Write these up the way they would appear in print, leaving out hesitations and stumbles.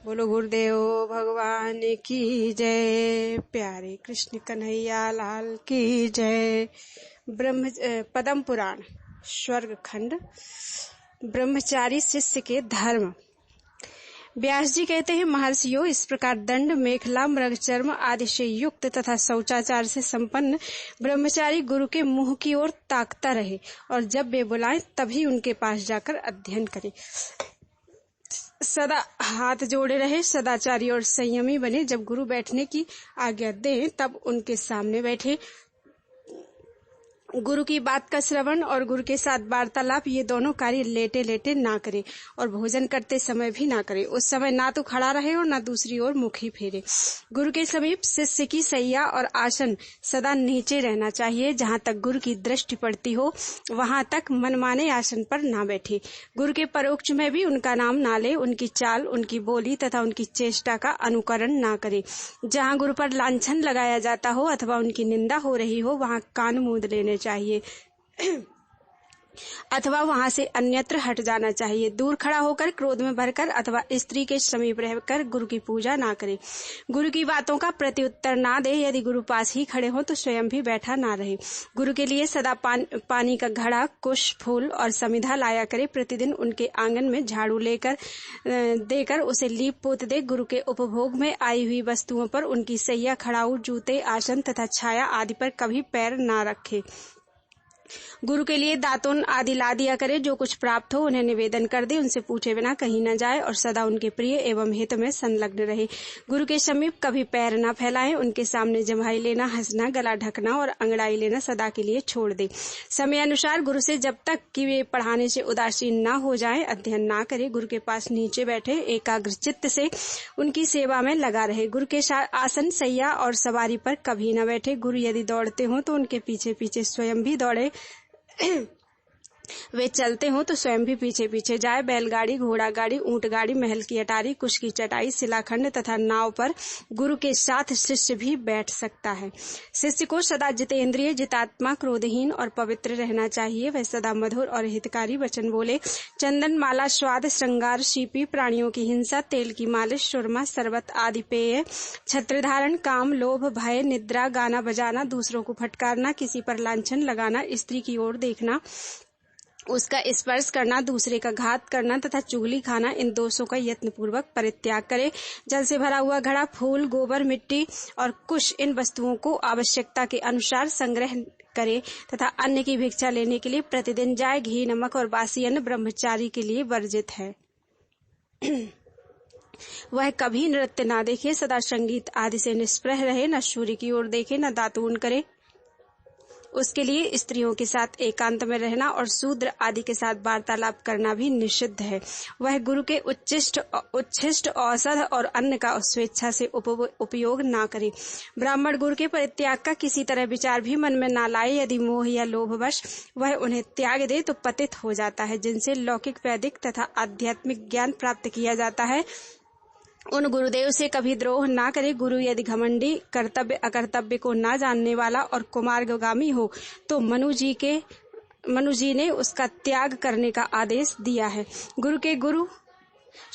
बोलो गुरुदेव भगवान की जय। प्यारे कृष्ण कन्हैया लाल की जय। पद्म पुराण स्वर्ग खंड ब्रह्मचारी शिष्य के धर्म। व्यास जी कहते हैं, महर्षियों, इस प्रकार दंड, मेखला, मृगचर्म आदि से युक्त तथा शौचाचार से संपन्न ब्रह्मचारी गुरु के मुंह की ओर ताकता रहे और जब वे बुलाएं तभी उनके पास जाकर अध्ययन करे। सदा हाथ जोड़े रहे, सदाचारी और संयमी बने। जब गुरु बैठने की आज्ञा दें तब उनके सामने बैठे। गुरु की बात का श्रवण और गुरु के साथ वार्तालाप ये दोनों कार्य लेटे लेटे ना करे और भोजन करते समय भी ना करे। उस समय ना तो खड़ा रहे और ना दूसरी ओर मुख ही फेरे। गुरु के समीप शिष्य की सैया और आसन सदा नीचे रहना चाहिए। जहाँ तक गुरु की दृष्टि पड़ती हो वहां तक मनमाने आसन पर ना बैठे। गुरु के परोक्ष में भी उनका नाम ना ले। उनकी चाल, उनकी बोली तथा उनकी चेष्टा का अनुकरण ना करे। जहाँ गुरु पर लांछन लगाया जाता हो अथवा उनकी निंदा हो रही हो वहां कान मूंद लेने चाहिए अथवा वहां से अन्यत्र हट जाना चाहिए। दूर खड़ा होकर क्रोध में भरकर अथवा स्त्री के समीप रहकर गुरु की पूजा ना करे। गुरु की बातों का प्रत्युत्तर ना दे। यदि गुरु पास ही खड़े हो तो स्वयं भी बैठा ना रहे। गुरु के लिए सदा पानी का घड़ा, कुश, फूल और समिधा लाया करे। प्रतिदिन उनके आंगन में झाड़ू देकर उसे लीप पोत दे। गुरु के उपभोग में आई हुई वस्तुओं पर, उनकी सैया, खड़ाऊ, जूते, आसन तथा छाया आदि पर कभी पैर ना रखे। गुरु के लिए दातुन आदि ला दिया करे। जो कुछ प्राप्त हो उन्हें निवेदन कर दे। उनसे पूछे बिना कहीं न जाए और सदा उनके प्रिय एवं हित में संलग्न रहे। गुरु के समीप कभी पैर न फैलाएं। उनके सामने जम्हाई लेना, हंसना, गला ढकना और अंगड़ाई लेना सदा के लिए छोड़ दे। समय अनुसार गुरु से जब तक कि वे पढ़ाने से उदासीन न हो जाए अध्ययन ना करे। गुरु के पास नीचे बैठे एकाग्र चित्त से उनकी सेवा में लगा रहे। गुरु के आसन, सैया और सवारी पर कभी न बैठे। गुरु यदि दौड़ते हो तो उनके पीछे पीछे स्वयं भी दौड़े। वे चलते हो तो स्वयं भी पीछे पीछे जाए। बैलगाड़ी, घोड़ा गाड़ी, ऊंट गाड़ी, महल की अटारी, कुश की चटाई, शिलाखंड तथा नाव पर गुरु के साथ शिष्य भी बैठ सकता है। शिष्य को सदा जितेंद्रिय, जितात्मा, क्रोधहीन और पवित्र रहना चाहिए। वह सदा मधुर और हितकारी वचन बोले। चंदन, माला, स्वाद, श्रृंगार, शीपी, प्राणियों की हिंसा, तेल की मालिश, सुरमा, शरबत आदि पेय, छत्र धारण, काम, लोभ, भय, निद्रा, गाना बजाना, दूसरों को फटकारना, किसी पर लांछन लगाना, स्त्री की ओर देखना, उसका स्पर्श करना, दूसरे का घात करना तथा चुगली खाना, इन दोषों का यत्नपूर्वक परित्याग करे। जल से भरा हुआ घड़ा, फूल, गोबर, मिट्टी और कुश, इन वस्तुओं को आवश्यकता के अनुसार संग्रह करे तथा अन्न की भिक्षा लेने के लिए प्रतिदिन जाए। घी, नमक और बासी अन्न ब्रह्मचारी के लिए वर्जित है। वह कभी नृत्य ना देखे, सदा संगीत आदि से निष्प्रह रहे, न सूर्य की ओर देखे, न दातून करे। उसके लिए स्त्रियों के साथ एकांत में रहना और शूद्र आदि के साथ वार्तालाप करना भी निषिद्ध है। वह गुरु के उच्छिष्ट औषध और अन्न का स्वेच्छा से उपयोग ना करे। ब्राह्मण गुरु के परित्याग का किसी तरह विचार भी मन में ना लाए। यदि मोह या लोभवश वह उन्हें त्याग दे तो पतित हो जाता है। जिनसे लौकिक, वैदिक तथा आध्यात्मिक ज्ञान प्राप्त किया जाता है उन गुरुदेव से कभी द्रोह ना करे। गुरु यदि घमंडी, कर्तव्य अकर्तव्य को ना जानने वाला और कुमार्गामी हो तो मनु जी ने उसका त्याग करने का आदेश दिया है। गुरु के गुरु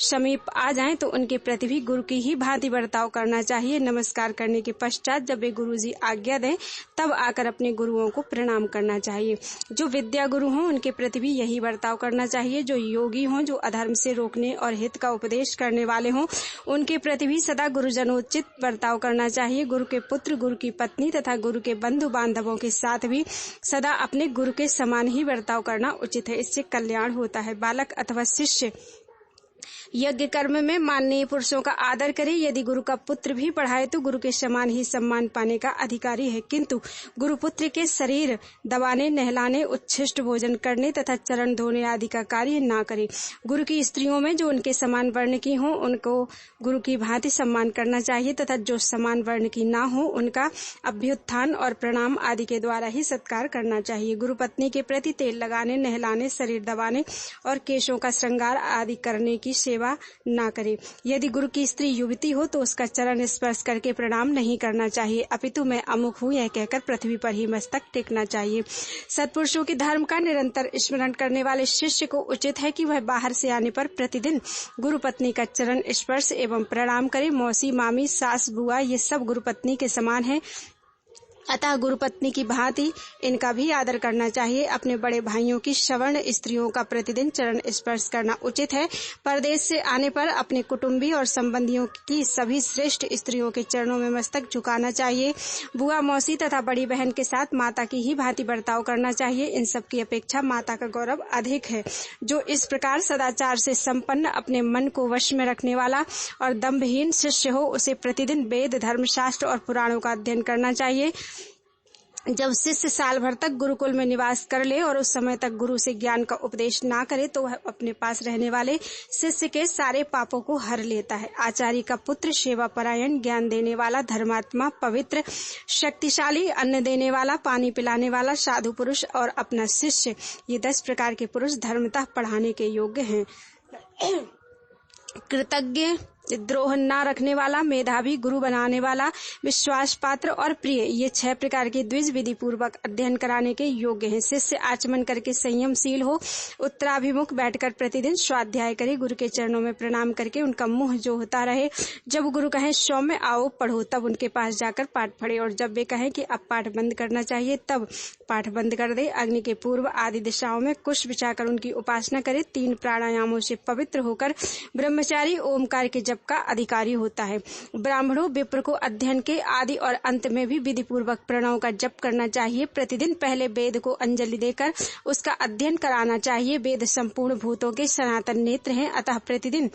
समीप आ जाएं तो उनके प्रति भी गुरु की ही भांति बर्ताव करना चाहिए। नमस्कार करने के पश्चात जब वे गुरु जी आज्ञा दें तब आकर अपने गुरुओं को प्रणाम करना चाहिए। जो विद्या गुरु हों उनके प्रति भी यही बर्ताव करना चाहिए। जो योगी हों, जो अधर्म से रोकने और हित का उपदेश करने वाले हों, उनके प्रति भी सदा गुरुजनोचित बर्ताव करना चाहिए। गुरु के पुत्र, गुरु की पत्नी तथा गुरु के बंधु बांधवों के साथ भी सदा अपने गुरु के समान ही बर्ताव करना उचित है। इससे कल्याण होता है। बालक अथवा शिष्य यज्ञ कर्म में माननीय पुरुषों का आदर करे। यदि गुरु का पुत्र भी पढ़ाए तो गुरु के समान ही सम्मान पाने का अधिकारी है। किंतु गुरुपुत्र के शरीर दबाने, नहलाने, उच्छिष्ट भोजन करने तथा चरण धोने आदि का कार्य ना करे। गुरु की स्त्रियों में जो उनके समान वर्ण की हो उनको गुरु की भांति सम्मान करना चाहिए तथा जो समान वर्ण की ना हो उनका अभ्युत्थान और प्रणाम आदि के द्वारा ही सत्कार करना चाहिए। गुरु पत्नी के प्रति तेल लगाने, नहलाने, शरीर दबाने और केशों का श्रृंगार आदि करने की सेवा सेवा ना करे। यदि गुरु की स्त्री युवती हो तो उसका चरण स्पर्श करके प्रणाम नहीं करना चाहिए, अपितु मैं अमुक हूँ यह कहकर पृथ्वी पर ही मस्तक टेकना चाहिए। सत्पुरुषों के धर्म का निरंतर स्मरण करने वाले शिष्य को उचित है कि वह बाहर से आने पर प्रतिदिन गुरु पत्नी का चरण स्पर्श एवं प्रणाम करे। मौसी, मामी, सास, बुआ ये सब गुरु पत्नी के समान है, अतः गुरु पत्नी की भांति इनका भी आदर करना चाहिए। अपने बड़े भाइयों की सवर्ण स्त्रियों का प्रतिदिन चरण स्पर्श करना उचित है। परदेश से आने पर अपने कुटुंबी और संबंधियों की सभी श्रेष्ठ स्त्रियों के चरणों में मस्तक झुकाना चाहिए। बुआ, मौसी तथा बड़ी बहन के साथ माता की ही भांति बर्ताव करना चाहिए। इन सब की अपेक्षा माता का गौरव अधिक है। जो इस प्रकार सदाचार से संपन्न, अपने मन को वश में रखने वाला और दंभहीन शिष्य हो, उसे प्रतिदिन वेद, धर्मशास्त्र और पुराणों का अध्ययन करना चाहिए। जब शिष्य साल भर तक गुरुकुल में निवास कर ले और उस समय तक गुरु से ज्ञान का उपदेश ना करे तो वह अपने पास रहने वाले शिष्य के सारे पापों को हर लेता है। आचार्य का पुत्र, सेवा परायण, ज्ञान देने वाला, धर्मात्मा, पवित्र, शक्तिशाली, अन्न देने वाला, पानी पिलाने वाला, साधु पुरुष और अपना शिष्य, ये 10 प्रकार के पुरुष धर्मतः पढ़ाने के योग्य हैं। कृतज्ञ, द्रोह न रखने वाला, मेधावी, गुरु बनाने वाला, विश्वास पात्र और प्रिय, ये 6 प्रकार के द्विज विधि पूर्वक अध्ययन कराने के योग्य हैं। शिष्य आचमन करके संयमशील हो, उत्तराभिमुख बैठकर प्रतिदिन स्वाध्याय करे, गुरु के चरणों में प्रणाम करके उनका मुंह जो होता रहे। जब गुरु कहें सौम्य आओ पढ़ो, तब उनके पास जाकर पाठ पढ़े, और जब वे कहें कि अब पाठ बंद करना चाहिए तब पाठ बंद कर दे। अग्नि के पूर्व आदि दिशाओं में कुश बिछाकर उनकी उपासना करे। 3 प्राणायामों से पवित्र होकर ब्रह्मचारी ओमकार के जप का अधिकारी होता है। ब्राह्मणों, विप्र को अध्ययन के आदि और अंत में भी विधि पूर्वक प्रणव का जप करना चाहिए। प्रतिदिन पहले वेद को अंजलि देकर उसका अध्ययन कराना चाहिए। वेद संपूर्ण भूतों के सनातन नेत्र हैं, अतः प्रतिदिन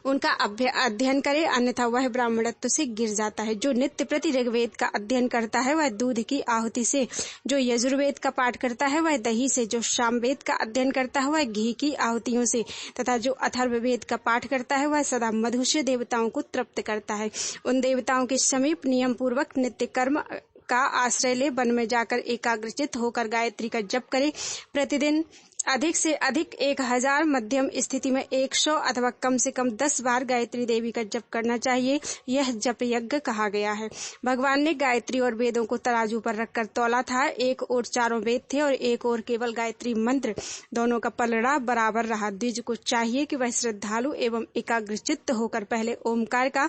उनका अध्ययन करे, अन्यथा वह ब्राह्मणत्व से गिर जाता है। जो नित्य प्रति ऋग्वेद का अध्ययन करता है वह दूध की आहुति से, जो यजुर्वेद का पाठ करता है वह दही से, जो सामवेद का अध्ययन करता है वह घी की आहुतियों से, तथा जो अथर्ववेद का पाठ करता है वह सदा मधु से देवताओं को तृप्त करता है। उन देवताओं के समीप नियम पूर्वक नित्य कर्म का आश्रय ले वन में जाकर एकाग्रचित होकर गायत्री का जप करे। प्रतिदिन अधिक से अधिक 1000, मध्यम स्थिति में 100 अथवा कम से कम 10 बार गायत्री देवी का जप करना चाहिए। यह जप यज्ञ कहा गया है। भगवान ने गायत्री और वेदों को तराजू पर रखकर तौला था। एक ओर चारों वेद थे और एक ओर केवल गायत्री मंत्र। दोनों का पलड़ा बराबर रहा। द्विज को चाहिए कि वह श्रद्धालु एवं एकाग्रचित्त होकर पहले ओमकार का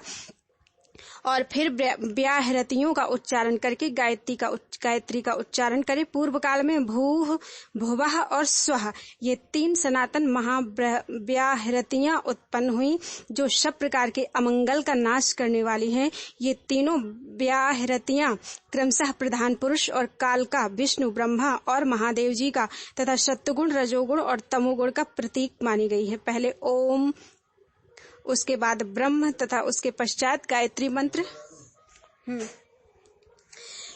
और फिर व्याहृतियों का उच्चारण करके गायत्री का उच्चारण करे। पूर्व काल में भूः, भुवः और स्वः ये 3 सनातन महाव्याहृतियां उत्पन्न हुई, जो सब प्रकार के अमंगल का नाश करने वाली हैं। ये तीनों व्याहृतियां क्रमशः प्रधान पुरुष और काल का, विष्णु, ब्रह्मा और महादेव जी का तथा सत्वगुण, रजोगुण और तमोगुण का प्रतीक मानी गई है। पहले ओम, उसके बाद ब्रह्म तथा उसके पश्चात गायत्री मंत्र।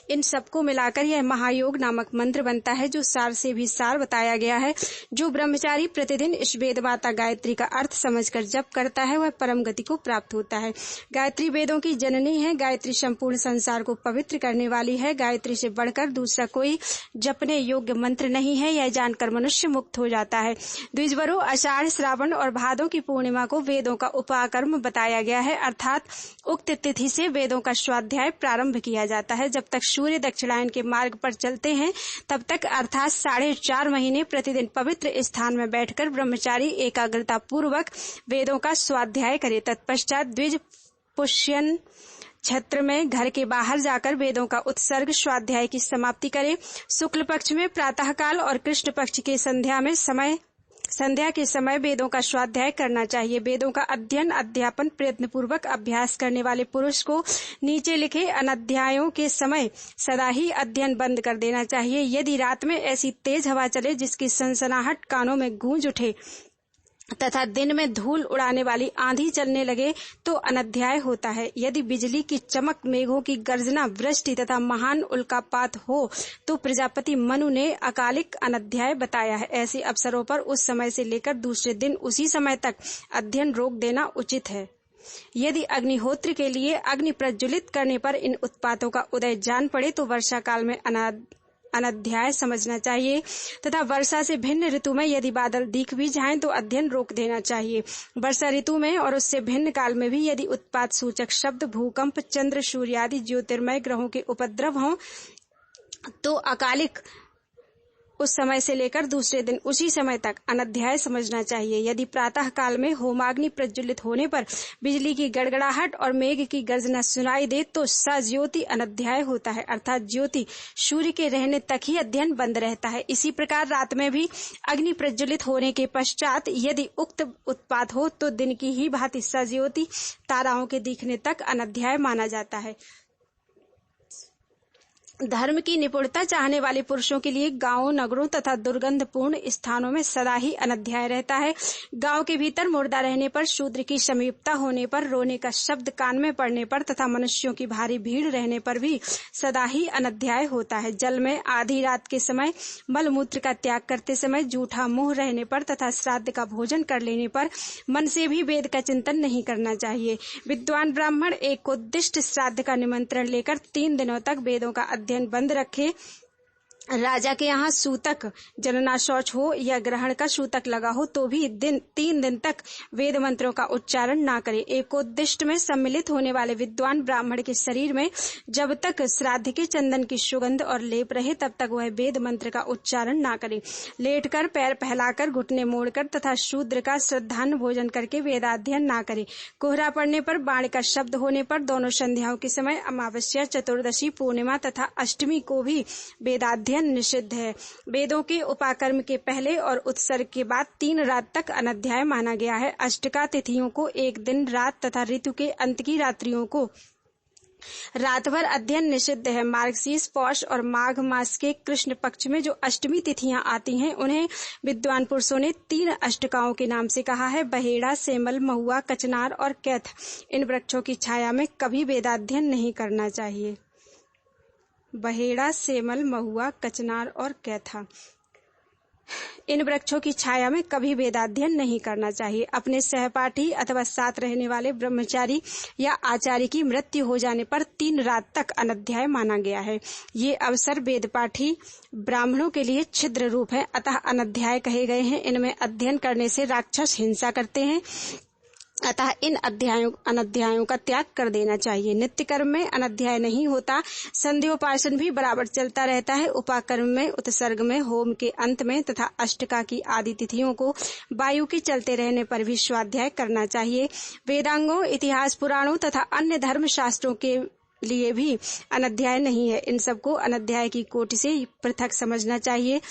इन सबको मिलाकर यह महायोग नामक मंत्र बनता है, जो सार से भी सार बताया गया है। जो ब्रह्मचारी प्रतिदिन इस वेदमाता गायत्री का अर्थ समझकर जप करता है वह परम गति को प्राप्त होता है। गायत्री वेदों की जननी है। गायत्री संपूर्ण संसार को पवित्र करने वाली है। गायत्री से बढ़कर दूसरा कोई जपने योग्य मंत्र नहीं है। यह जानकर मनुष्य मुक्त हो जाता है। द्विजवरों, आषाढ़, श्रावण और भादों की पूर्णिमा को वेदों का उपाकर्म बताया गया है, अर्थात उक्त तिथि से वेदों का स्वाध्याय प्रारंभ किया जाता है। जब तक सूर्य दक्षिणायन के मार्ग पर चलते हैं तब तक अर्थात 4.5 महीने प्रतिदिन पवित्र स्थान में बैठकर ब्रह्मचारी एकाग्रता पूर्वक वेदों का स्वाध्याय करे। तत्पश्चात द्विज पुष्यन छत्र में घर के बाहर जाकर वेदों का उत्सर्ग स्वाध्याय की समाप्ति करे। शुक्ल पक्ष में प्रातःकाल और कृष्ण पक्ष के संध्या के समय वेदों का स्वाध्याय करना चाहिए। वेदों का अध्ययन अध्यापन प्रयत्न पूर्वक अभ्यास करने वाले पुरुष को नीचे लिखे अनध्यायों के समय सदा ही अध्ययन बंद कर देना चाहिए। यदि रात में ऐसी तेज हवा चले जिसकी सनसनाहट कानों में गूंज उठे तथा दिन में धूल उड़ाने वाली आंधी चलने लगे तो अनध्याय होता है। यदि बिजली की चमक, मेघों की गर्जना, वृष्टि तथा महान उल्कापात हो तो प्रजापति मनु ने अकालिक अनध्याय बताया है। ऐसे अवसरों पर उस समय से लेकर दूसरे दिन उसी समय तक अध्ययन रोक देना उचित है। यदि अग्निहोत्र के लिए अग्नि प्रज्वलित करने पर इन उत्पातों का उदय जान पड़े तो वर्षा काल में अनध्याय समझना चाहिए तथा वर्षा से भिन्न ऋतु में यदि बादल दिख भी जाएं तो अध्ययन रोक देना चाहिए। वर्षा ऋतु में और उससे भिन्न काल में भी यदि उत्पात सूचक शब्द, भूकंप, चंद्र, सूर्य आदि ज्योतिर्मय ग्रहों के उपद्रव हों तो अकालिक उस समय से लेकर दूसरे दिन उसी समय तक अनध्याय समझना चाहिए। यदि प्रातः काल में होमाग्नि प्रज्वलित होने पर बिजली की गड़गड़ाहट और मेघ की गर्जना सुनाई दे तो सज्योति अनध्याय होता है, अर्थात ज्योति सूर्य के रहने तक ही अध्ययन बंद रहता है। इसी प्रकार रात में भी अग्नि प्रज्वलित होने के पश्चात यदि उक्त उत्पात हो तो दिन की ही भांति सज्योति ताराओं के दिखने तक अनध्याय माना जाता है। धर्म की निपुणता चाहने वाले पुरुषों के लिए गांवों, नगरों तथा दुर्गंधपूर्ण स्थानों में सदा ही अनध्याय रहता है। गांव के भीतर मुर्दा रहने पर, शूद्र की समीपता होने पर, रोने का शब्द कान में पड़ने पर तथा मनुष्यों की भारी भीड़ रहने पर भी सदा ही अनध्याय होता है। जल में आधी रात के समय, मलमूत्र का त्याग करते समय, जूठा मुंह रहने पर तथा श्राद्ध का भोजन कर लेने पर मन से भी वेद का चिंतन नहीं करना चाहिए। विद्वान ब्राह्मण एक उद्दिष्ट श्राद्ध का निमंत्रण लेकर 3 दिनों तक वेदों का अध्ययन बंद रखे। राजा के यहाँ सूतक जनना शौच हो या ग्रहण का सूतक लगा हो तो भी 3 दिन तक वेद मंत्रों का उच्चारण ना करे। एकोद्दिष्ट में सम्मिलित होने वाले विद्वान ब्राह्मण के शरीर में जब तक श्राद्ध के चंदन की सुगंध और लेप रहे तब तक वह वेद मंत्र का उच्चारण ना करे। लेटकर, पैर फैलाकर, घुटने मोड़कर तथा शूद्र का श्रद्धान भोजन करके वेदाध्ययन ना करे। कोहरा पड़ने पर, बाण का शब्द होने पर, दोनों संध्याओं के समय, अमावस्या, चतुर्दशी, पूर्णिमा तथा अष्टमी को भी वेदाध्ययन निषिद्ध है। वेदों के उपाकर्म के पहले और उत्सर्ग के बाद 3 रात तक अनध्याय माना गया है। अष्टका तिथियों को 1 दिन रात तथा ऋतु के अंत की रात्रियों को रात भर अध्ययन निषिद्ध है। मार्गशीर्ष, पौष और माघ मास के कृष्ण पक्ष में जो अष्टमी तिथियां आती हैं उन्हें विद्वान पुरुषों ने 3 अष्टकाओं के नाम से कहा है। बहेड़ा, सेमल, महुआ, कचनार और कैथ। इन वृक्षों की छाया में कभी वेदाध्ययन नहीं करना चाहिए। बहेड़ा, सेमल, महुआ, कचनार और कैथा, इन वृक्षों की छाया में कभी वेदाध्ययन नहीं करना चाहिए। अपने सहपाठी अथवा साथ रहने वाले ब्रह्मचारी या आचार्य की मृत्यु हो जाने पर 3 रात तक अनध्याय माना गया है। ये अवसर वेदपाठी ब्राह्मणों के लिए छिद्र रूप है, अतः अनध्याय कहे गए हैं। इनमें अध्ययन करने से राक्षस हिंसा करते हैं, अतः इन अनध्यायों का त्याग कर देना चाहिए। नित्य कर्म में अनध्याय नहीं होता। संध्योपासन भी बराबर चलता रहता है। उपाकर्म में, उत्सर्ग में, होम के अंत में तथा अष्टका की आदि तिथियों को वायु के चलते रहने पर भी स्वाध्याय करना चाहिए। वेदांगों, इतिहास, पुराणों तथा अन्य धर्म शास्त्रों के लिए भी अनध्याय नहीं है। इन सबको अनध्याय की कोटि से पृथक समझना चाहिए।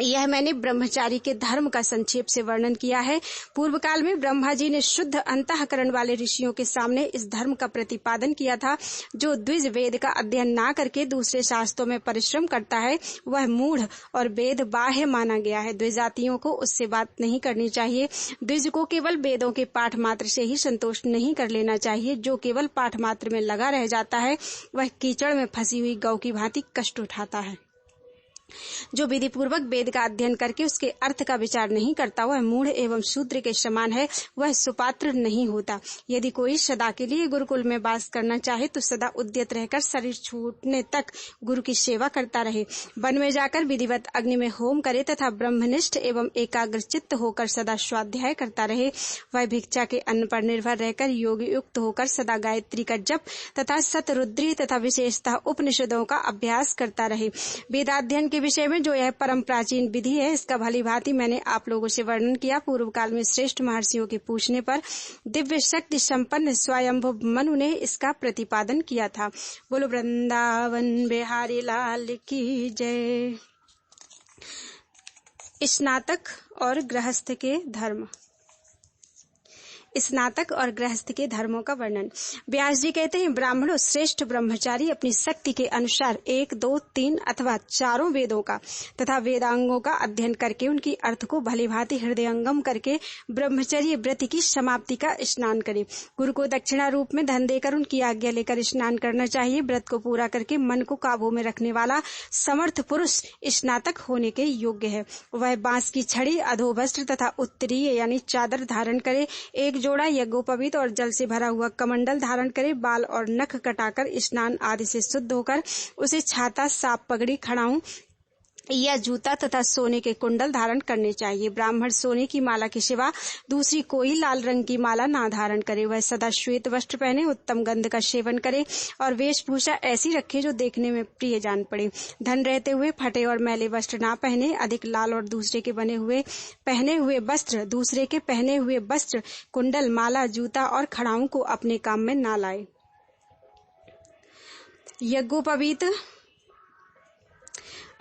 यह मैंने ब्रह्मचारी के धर्म का संक्षेप से वर्णन किया है। पूर्व काल में ब्रह्मा जी ने शुद्ध अंतःकरण वाले ऋषियों के सामने इस धर्म का प्रतिपादन किया था। जो द्विज वेद का अध्ययन ना करके दूसरे शास्त्रों में परिश्रम करता है वह मूढ़ और वेद बाह्य माना गया है। द्विजातियों को उससे बात नहीं करनी चाहिए। द्विज को केवल वेदों के पाठ मात्र से ही संतोष नहीं कर लेना चाहिए। जो केवल पाठ मात्र में लगा रह जाता है वह कीचड़ में फंसी हुई गौ की भांति कष्ट उठाता है। जो विधि पूर्वक वेद का अध्ययन करके उसके अर्थ का विचार नहीं करता वह मूढ़ एवं शूद्र के समान है, वह सुपात्र नहीं होता। यदि कोई सदा के लिए गुरुकुल में वास करना चाहे तो सदा उद्यत रहकर शरीर छूटने तक गुरु की सेवा करता रहे। वन में जाकर विधिवत अग्नि में होम करे तथा ब्रह्मनिष्ठ एवं एकाग्रचित्त होकर सदा स्वाध्याय करता रहे। वह भिक्षा के अन्न पर निर्भर रहकर योग युक्त होकर सदा गायत्री का जप तथा शतरुद्री तथा विशेषतः उपनिषदों का अभ्यास करता रहे। वेदाध्ययन के विषय में जो यह परम प्राचीन विधि है इसका भली भांति मैंने आप लोगों से वर्णन किया। पूर्व काल में श्रेष्ठ महर्षियों के पूछने पर दिव्य शक्ति संपन्न स्वयंभु मनु ने इसका प्रतिपादन किया था। बोलो वृंदावन बिहारी लाल की जय। स्नातक और गृहस्थ के धर्म। स्नातक और गृहस्थ के धर्मों का वर्णन। व्यास जी कहते हैं, ब्राह्मणों श्रेष्ठ ब्रह्मचारी अपनी शक्ति के अनुसार 1, 2, 3 अथवा 4 वेदों का तथा वेदांगों का अध्ययन करके उनकी अर्थ को भली भांति हृदयंगम करके ब्रह्मचर्य व्रत की समाप्ति का स्नान करे। गुरु को दक्षिणा रूप में धन देकर उनकी आज्ञा लेकर स्नान करना चाहिए। व्रत को पूरा करके मन को काबू में रखने वाला समर्थ पुरुष स्नातक होने के योग्य है। वह बांस की छड़ी, अधोवस्त्र तथा उत्तरीय यानी चादर धारण करे। एक जोड़ा यज्ञोपवीत और जल से भरा हुआ कमंडल धारण करे। बाल और नख कटाकर स्नान आदि से शुद्ध होकर उसे छाता, साफ पगड़ी, खड़ाऊं या जूता तथा सोने के कुंडल धारण करने चाहिए। ब्राह्मण सोने की माला के सिवा दूसरी कोई लाल रंग की माला ना धारण करे। वह सदा श्वेत वस्त्र पहने, उत्तम गंध का सेवन करे और वेशभूषा ऐसी रखे जो देखने में प्रिय जान पड़े। धन रहते हुए फटे और मैले वस्त्र ना पहने। अधिक लाल और दूसरे के पहने हुए वस्त्र, कुंडल, माला, जूता और खड़ाऊं को अपने काम में ना लाए। यज्ञोपवीत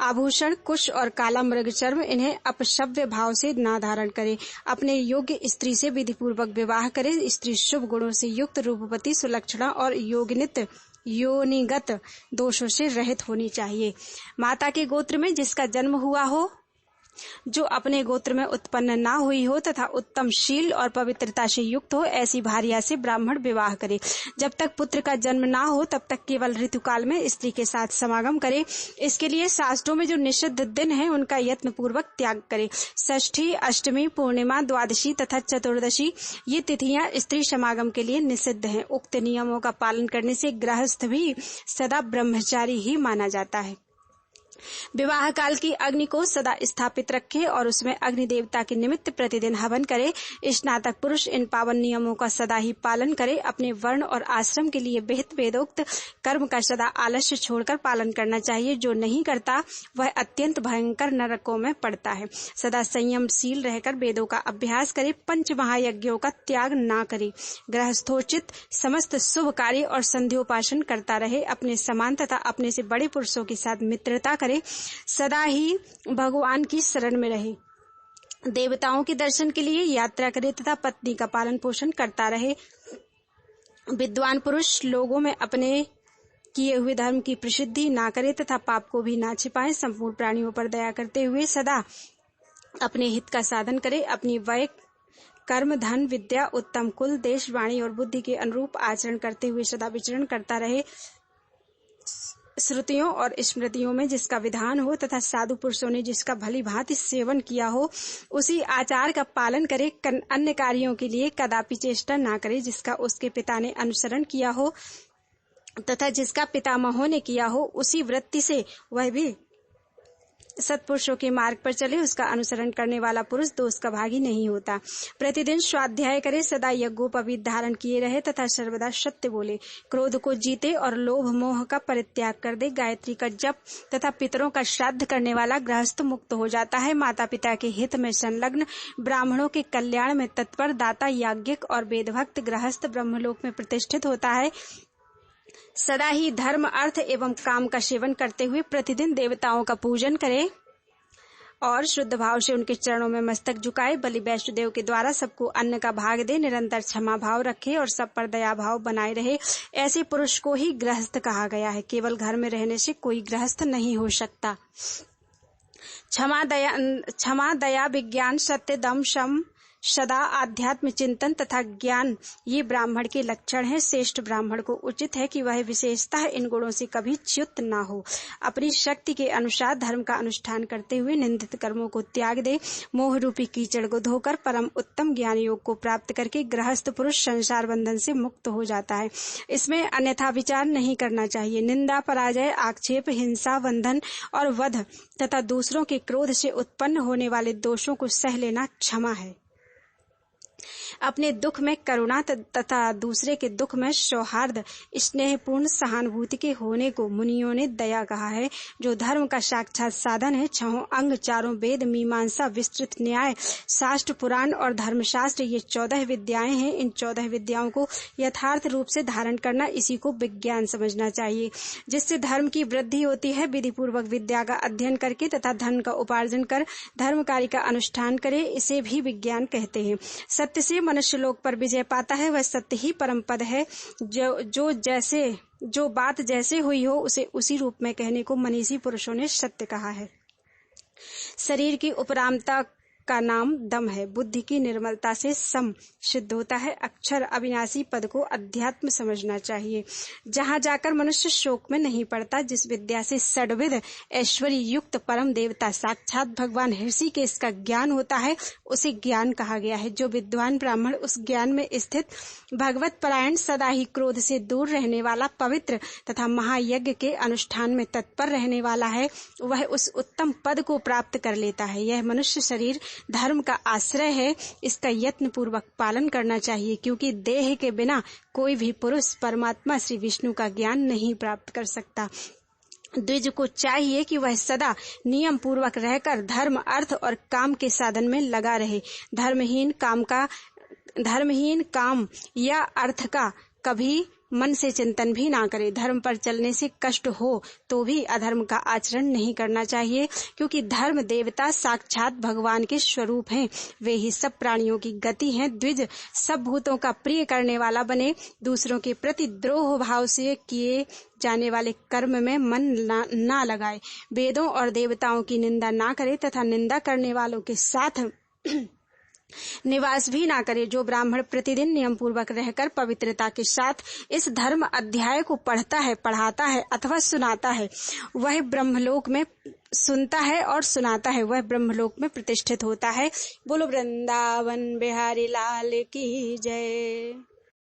आभूषण, कुश और काला मृग चर्म, इन्हें अपशव्य भाव से ना धारण करे। अपने योग्य स्त्री से विधि पूर्वक विवाह करे। स्त्री शुभ गुणों से युक्त, रूपवती, सुलक्षणा और योनिगत दोषों से रहित होनी चाहिए। माता के गोत्र में जिसका जन्म हुआ हो, जो अपने गोत्र में उत्पन्न ना हुई हो तथा उत्तम शील और पवित्रता से युक्त हो, ऐसी भार्या से ब्राह्मण विवाह करे। जब तक पुत्र का जन्म ना हो तब तक केवल ऋतुकाल में स्त्री के साथ समागम करे। इसके लिए शास्त्रों में जो निषिद्ध दिन है उनका यत्न पूर्वक त्याग करे। षष्ठी, अष्टमी, पूर्णिमा, द्वादशी तथा चतुर्दशी ये तिथियां स्त्री समागम के लिए निषिद्ध हैं। उक्त नियमों का पालन करने से गृहस्थ भी सदा ब्रह्मचारी ही माना जाता है। विवाह काल की अग्नि को सदा स्थापित रखे और उसमें अग्नि देवता के निमित्त प्रतिदिन हवन करे। स्नातक पुरुष इन पावन नियमों का सदा ही पालन करे। अपने वर्ण और आश्रम के लिए विहित वेदोक्त कर्म का सदा आलस्य छोड़कर पालन करना चाहिए। जो नहीं करता वह अत्यंत भयंकर नरकों में पड़ता है। सदा संयमशील रहकर वेदों का अभ्यास करे। पंच महायज्ञों का त्याग ना करे। गृहस्थोचित समस्त शुभ कार्य और संध्योपासन करता रहे। अपने समान तथा अपने से बड़े पुरुषों के साथ मित्रता करे। सदा ही भगवान की शरण में रहे। देवताओं के दर्शन के लिए यात्रा करे तथा पत्नी का पालन पोषण करता रहे। विद्वान पुरुष लोगों में अपने किए हुए धर्म की प्रसिद्धि ना करे तथा पाप को भी ना छिपाए। संपूर्ण प्राणियों पर दया करते हुए सदा अपने हित का साधन करे। अपनी वय, कर्म, धन, विद्या, उत्तम कुल, देश, वाणी और बुद्धि के अनुरूप आचरण करते हुए सदा विचरण करता रहे। श्रुतियों और स्मृतियों में जिसका विधान हो तथा साधु पुरुषों ने जिसका भली भांति सेवन किया हो, उसी आचार का पालन करे। अन्य कार्यों के लिए कदापि चेष्टा ना करे। जिसका उसके पिता ने अनुसरण किया हो तथा जिसका पितामहों ने किया हो, उसी वृत्ति से वह भी सत्पुरुषों के मार्ग पर चले। उसका अनुसरण करने वाला पुरुष दोष का भागी नहीं होता। प्रतिदिन स्वाध्याय करे। सदा यज्ञोपवीत धारण किए रहे तथा सर्वदा सत्य बोले। क्रोध को जीते और लोभ मोह का परित्याग कर दे। गायत्री का जप तथा पितरों का श्राद्ध करने वाला गृहस्थ मुक्त हो जाता है। माता पिता के हित में संलग्न, ब्राह्मणों के कल्याण में तत्पर, दाता, याज्ञिक और वेदभक्त गृहस्थ ब्रह्मलोक में प्रतिष्ठित होता है। सदा ही धर्म, अर्थ एवं काम का सेवन करते हुए प्रतिदिन देवताओं का पूजन करे और शुद्ध भाव से उनके चरणों में मस्तक झुकाए। बलि वैष्णदेव के द्वारा सबको अन्न का भाग दे। निरंतर क्षमा भाव रखे और सब पर दया भाव बनाए रहे। ऐसे पुरुष को ही गृहस्थ कहा गया है। केवल घर में रहने से कोई गृहस्थ नहीं हो सकता। क्षमा, दया, विज्ञान, सत्य, दम, शम, सदा आध्यात्म चिंतन तथा ज्ञान ये ब्राह्मण के लक्षण हैं। श्रेष्ठ ब्राह्मण को उचित है कि वह विशेषतः इन गुणों से कभी च्युत न हो। अपनी शक्ति के अनुसार धर्म का अनुष्ठान करते हुए निंदित कर्मों को त्याग दे। मोह रूपी कीचड़ को धोकर परम उत्तम ज्ञान योग को प्राप्त करके गृहस्थ पुरुष संसार बंधन से मुक्त हो जाता है। इसमें अन्यथा विचार नहीं करना चाहिए। निंदा, पराजय, आक्षेप, हिंसा, बंधन और वध तथा दूसरों के क्रोध से उत्पन्न होने वाले दोषों को सह लेना क्षमा है। अपने दुख में करुणा तथा दूसरे के दुख में सौहार्द, स्नेहपूर्ण सहानुभूति के होने को मुनियों ने दया कहा है, जो धर्म का साक्षात साधन है। छहों अंग, चारों वेद, मीमांसा, विस्तृत न्याय, शास्त्र, पुराण और धर्मशास्त्र ये 14 विद्याएं हैं। इन 14 विद्याओं को यथार्थ रूप से धारण करना, इसी को विज्ञान समझना चाहिए, जिससे धर्म की वृद्धि होती है। विधि पूर्वक विद्या का अध्ययन करके तथा धन का उपार्जन कर धर्म कार्य का अनुष्ठान करे, इसे भी विज्ञान कहते हैं। सत्य से मनुष्य लोक पर विजय पाता है। वह सत्य ही परम पद है। जो बात जैसे हुई हो उसे उसी रूप में कहने को मनीषी पुरुषों ने सत्य कहा है। शरीर की उपरामता का नाम दम है। बुद्धि की निर्मलता से सम सिद्ध होता है। अक्षर अविनाशी पद को अध्यात्म समझना चाहिए, जहाँ जाकर मनुष्य शोक में नहीं पड़ता। जिस विद्या से षड्विध ऐश्वर्य युक्त परम देवता साक्षात भगवान ऋषिकेश का ज्ञान होता है, उसे ज्ञान कहा गया है। जो विद्वान ब्राह्मण उस ज्ञान में स्थित भगवत परायण, सदा ही क्रोध से दूर रहने वाला, पवित्र तथा महायज्ञ के अनुष्ठान में तत्पर रहने वाला है, वह उस उत्तम पद को प्राप्त कर लेता है। यह मनुष्य शरीर धर्म का आश्रय है, इसका यत्न पूर्वक पालन करना चाहिए, क्योंकि देह के बिना कोई भी पुरुष परमात्मा श्री विष्णु का ज्ञान नहीं प्राप्त कर सकता। द्विज को चाहिए कि वह सदा नियम पूर्वक रहकर धर्म, अर्थ और काम के साधन में लगा रहे। धर्महीन काम या अर्थ का कभी मन से चिंतन भी ना करे। धर्म पर चलने से कष्ट हो तो भी अधर्म का आचरण नहीं करना चाहिए, क्योंकि धर्म देवता साक्षात भगवान के स्वरूप हैं। वे ही सब प्राणियों की गति हैं। द्विज सब भूतों का प्रिय करने वाला बने। दूसरों के प्रति द्रोह भाव से किए जाने वाले कर्म में मन ना लगाए। वेदों और देवताओं की निंदा ना करे तथा निंदा करने वालों के साथ निवास भी ना करे। जो ब्राह्मण प्रतिदिन नियम पूर्वक रहकर पवित्रता के साथ इस धर्म अध्याय को पढ़ता है, पढ़ाता है अथवा सुनाता है, वह ब्रह्मलोक में सुनता है और सुनाता है, वह ब्रह्मलोक में प्रतिष्ठित होता है। बोलो वृंदावन बिहारी लाल की जय।